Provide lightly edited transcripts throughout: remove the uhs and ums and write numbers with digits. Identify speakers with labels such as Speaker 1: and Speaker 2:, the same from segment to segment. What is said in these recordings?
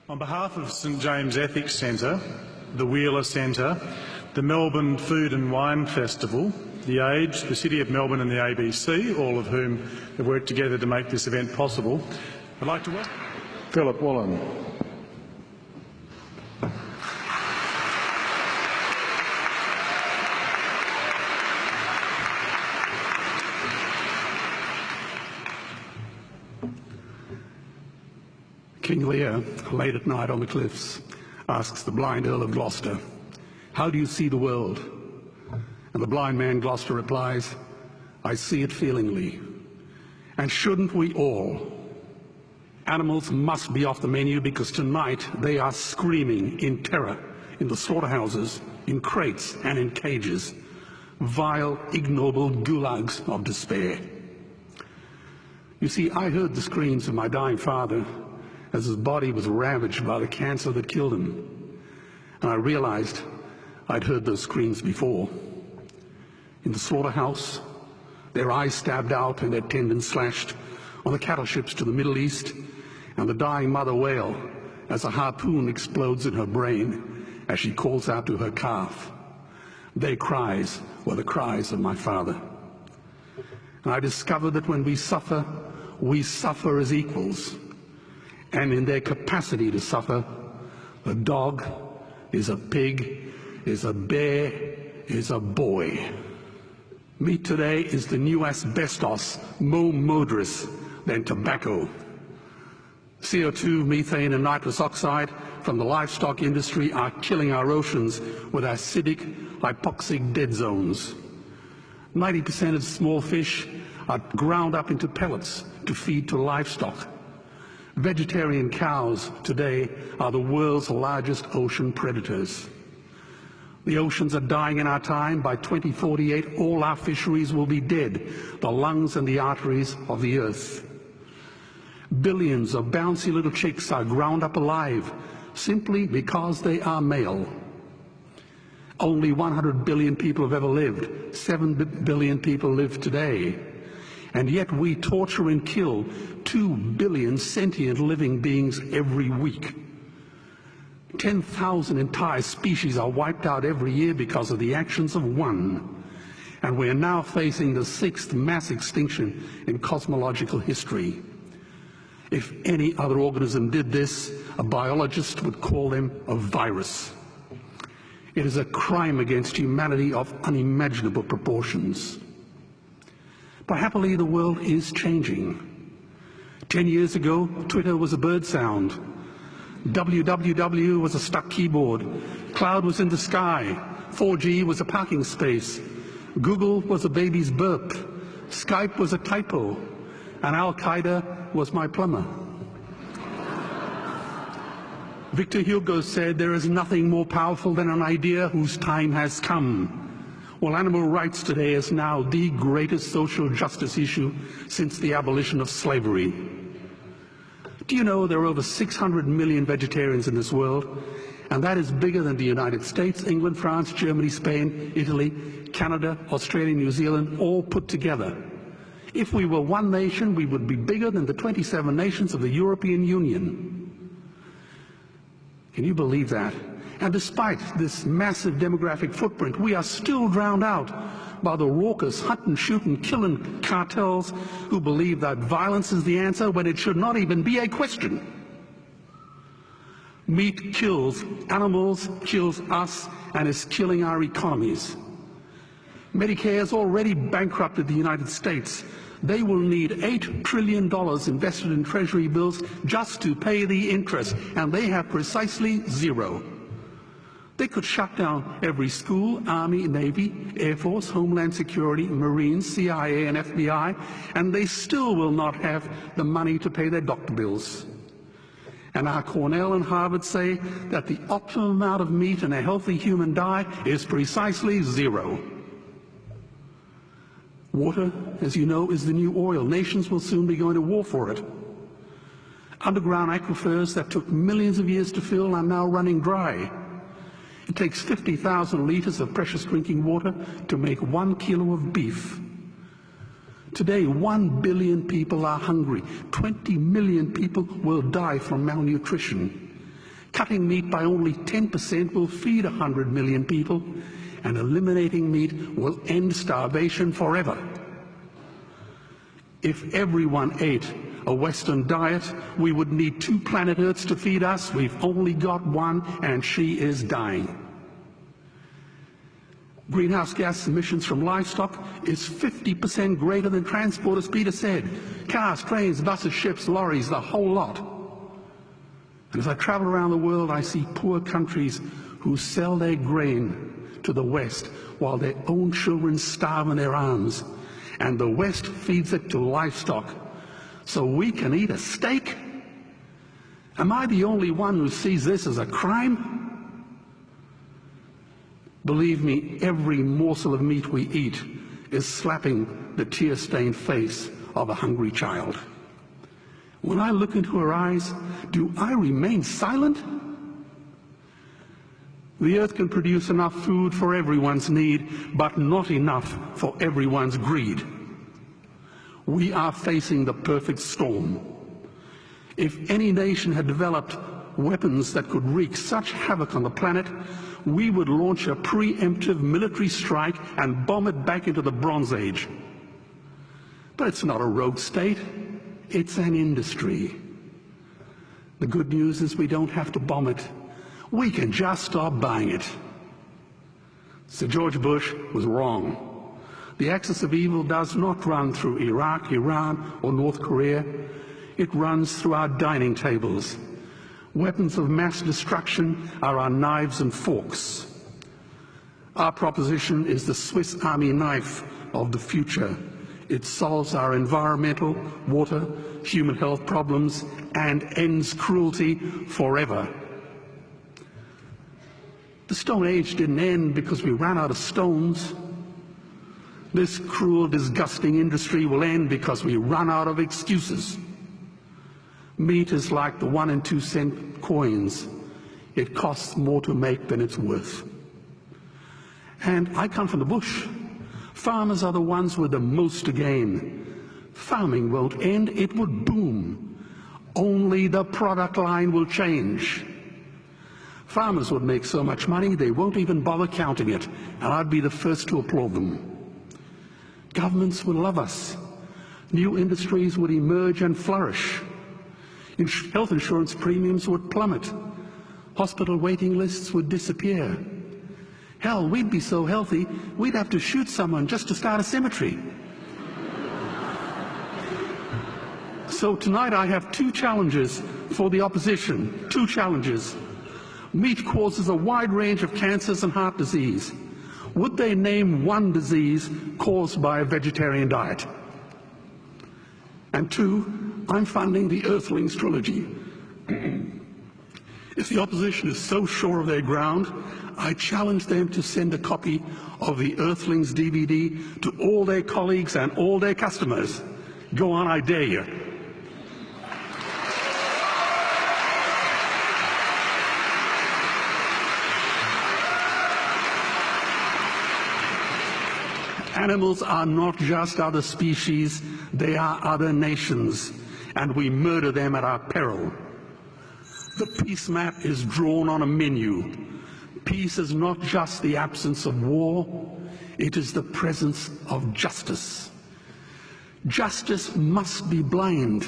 Speaker 1: On behalf of St James Ethics Centre, the Wheeler Centre, the Melbourne Food and Wine Festival, The Age, the City of Melbourne and the ABC, all of whom have worked together to make this event possible, I'd like to welcome Philip Wollen.
Speaker 2: King Lear, late at night on the cliffs, asks the blind Earl of Gloucester, "How do you see the world?" And the blind man Gloucester replies, "I see it feelingly." And shouldn't we all? Animals must be off the menu because tonight they are screaming in terror in the slaughterhouses, in crates and in cages, vile, ignoble gulags of despair. You see, I heard the screams of my dying father as his body was ravaged by the cancer that killed him. And I realized I'd heard those screams before. In the slaughterhouse, their eyes stabbed out and their tendons slashed, on the cattle ships to the Middle East, and the dying mother wail as a harpoon explodes in her brain as she calls out to her calf. Their cries were the cries of my father. And I discovered that when we suffer as equals. And in their capacity to suffer, a dog is a pig, is a bear, is a boy. Meat today is the new asbestos, more murderous than tobacco. CO2, methane and nitrous oxide from the livestock industry are killing our oceans with acidic, hypoxic dead zones. 90% of small fish are ground up into pellets to feed to livestock. Vegetarian cows today are the world's largest ocean predators. The oceans are dying in our time. By 2048, all our fisheries will be dead, the lungs and the arteries of the earth. Billions of bouncy little chicks are ground up alive simply because they are male. Only 100 billion people have ever lived. 7 billion people live today. And yet we torture and kill 2 billion sentient living beings every week. 10,000 entire species are wiped out every year because of the actions of one. And we are now facing the 6th mass extinction in cosmological history. If any other organism did this, a biologist would call them a virus. It is a crime against humanity of unimaginable proportions. But happily, the world is changing. 10 years ago, Twitter was a bird sound. www was a stuck keyboard. Cloud was in the sky. 4G was a parking space. Google was a baby's burp. Skype was a typo. And Al-Qaeda was my plumber. Victor Hugo said, "There is nothing more powerful than an idea whose time has come." Well, animal rights today is now the greatest social justice issue since the abolition of slavery. Do you know there are over 600 million vegetarians in this world? And that is bigger than the United States, England, France, Germany, Spain, Italy, Canada, Australia, New Zealand, all put together. If we were one nation, we would be bigger than the 27 nations of the European Union. Can you believe that? And despite this massive demographic footprint, we are still drowned out by the raucous hunt and shoot and killing cartels who believe that violence is the answer when it should not even be a question. Meat kills animals, kills us, and is killing our economies. Medicare has already bankrupted the United States. They will need $8 trillion invested in Treasury bills just to pay the interest, and they have precisely zero. They could shut down every school, Army, Navy, Air Force, Homeland Security, Marines, CIA, and FBI, and they still will not have the money to pay their doctor bills. And our Cornell and Harvard say that the optimum amount of meat in a healthy human diet is precisely zero. Water, as you know, is the new oil. Nations will soon be going to war for it. Underground aquifers that took millions of years to fill are now running dry. It takes 50,000 liters of precious drinking water to make 1 kilo of beef. Today, 1 billion people are hungry. 20 million people will die from malnutrition. Cutting meat by only 10% will feed 100 million people, and eliminating meat will end starvation forever. If everyone ate a Western diet, we would need 2 planet Earths to feed us. We've only got one, and she is dying. Greenhouse gas emissions from livestock is 50% greater than transport, as Peter said. Cars, trains, buses, ships, lorries, the whole lot. And as I travel around the world, I see poor countries who sell their grain to the West while their own children starve in their arms. And the West feeds it to livestock so we can eat a steak? Am I the only one who sees this as a crime? Believe me, every morsel of meat we eat is slapping the tear-stained face of a hungry child. When I look into her eyes, do I remain silent? The earth can produce enough food for everyone's need, but not enough for everyone's greed. We are facing the perfect storm. If any nation had developed weapons that could wreak such havoc on the planet, we would launch a preemptive military strike and bomb it back into the Bronze Age. But it's not a rogue state, it's an industry. The good news is we don't have to bomb it. We can just stop buying it. Sir George Bush was wrong. The axis of evil does not run through Iraq, Iran, or North Korea. It runs through our dining tables. Weapons of mass destruction are our knives and forks. Our proposition is the Swiss Army knife of the future. It solves our environmental, water, human health problems and ends cruelty forever. The Stone Age didn't end because we ran out of stones. This cruel, disgusting industry will end because we run out of excuses. Meat is like the 1 and 2 cent coins. It costs more to make than it's worth. And I come from the bush. Farmers are the ones with the most to gain. Farming won't end, it would boom. Only the product line will change. Farmers would make so much money they won't even bother counting it, and I'd be the first to applaud them. Governments would love us. New industries would emerge and flourish. Health insurance premiums would plummet. Hospital waiting lists would disappear. Hell, we'd be so healthy, we'd have to shoot someone just to start a cemetery. So tonight I have 2 challenges for the opposition. 2 challenges. Meat causes a wide range of cancers and heart disease. Would they name one disease caused by a vegetarian diet? And 2, I'm funding the Earthlings trilogy. If the opposition is so sure of their ground, I challenge them to send a copy of the Earthlings DVD to all their colleagues and all their customers. Go on, I dare you. Animals are not just other species, they are other nations, and we murder them at our peril. The peace map is drawn on a menu. Peace is not just the absence of war, it is the presence of justice. Justice must be blind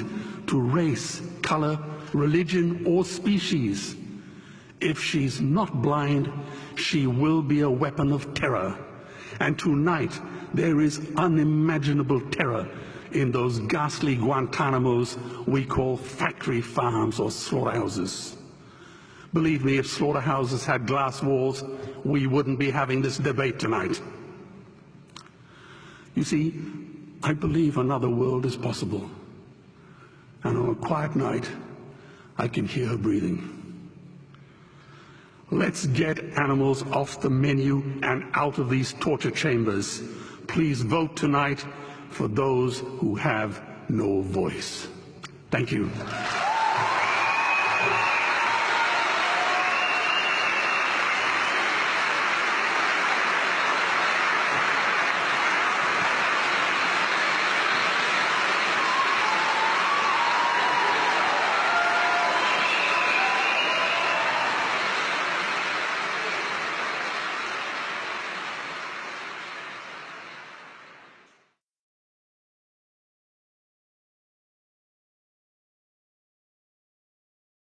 Speaker 2: to race, color, religion, or species. If she's not blind, she will be a weapon of terror. And tonight, there is unimaginable terror in those ghastly Guantanamos we call factory farms or slaughterhouses. Believe me, if slaughterhouses had glass walls, we wouldn't be having this debate tonight. You see, I believe another world is possible. And on a quiet night, I can hear her breathing. Let's get animals off the menu and out of these torture chambers. Please vote tonight for those who have no voice. Thank you.